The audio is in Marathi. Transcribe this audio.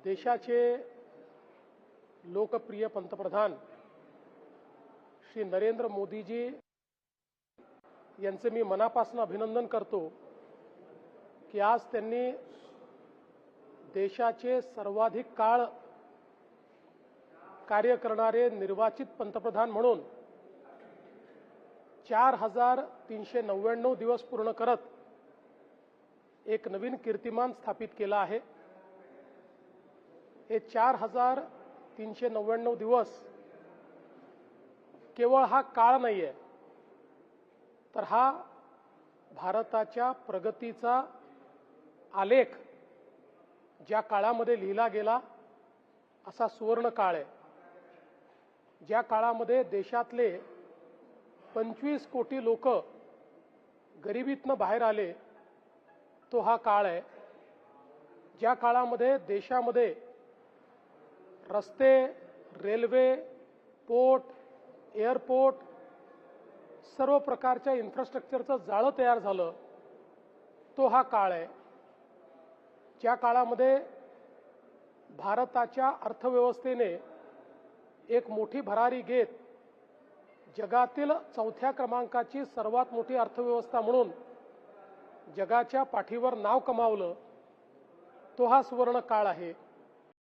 देशाचे लोकप्रिय पंतप्रधान श्री नरेंद्र मोदीजी यांचे मी मनापासून अभिनंदन करतो की आज त्यांनी देशाचे सर्वाधिक काळ कार्य करणारे निर्वाचित पंतप्रधान म्हणून 4399 दिवस पूर्ण करत एक नवीन कीर्तिमान स्थापित केला आहे। हे 4399 दिवस केवळ हा काळ नाहीये, तर हा भारताच्या प्रगतीचा आलेख ज्या काळामध्ये लिहिला गेला असा सुवर्ण काळ आहे। ज्या काळामध्ये देशातले 25 कोटी लोक गरिबीतनं बाहेर आले तो हा काळ आहे। ज्या काळामध्ये देशामध्ये रस्ते, रेल्वे, पोर्ट, एअरपोर्ट सर्व प्रकारच्या इन्फ्रास्ट्रक्चरचं जाळं तयार झालं तो हा काळ आहे। ज्या काळामध्ये भारताच्या अर्थव्यवस्थेने एक मोठी भरारी घेत जगातील 4थ्या क्रमांकाची सर्वात मोठी अर्थव्यवस्था म्हणून जगाच्या पाठीवर नाव कमावलं तो हा सुवर्ण काळ आहे।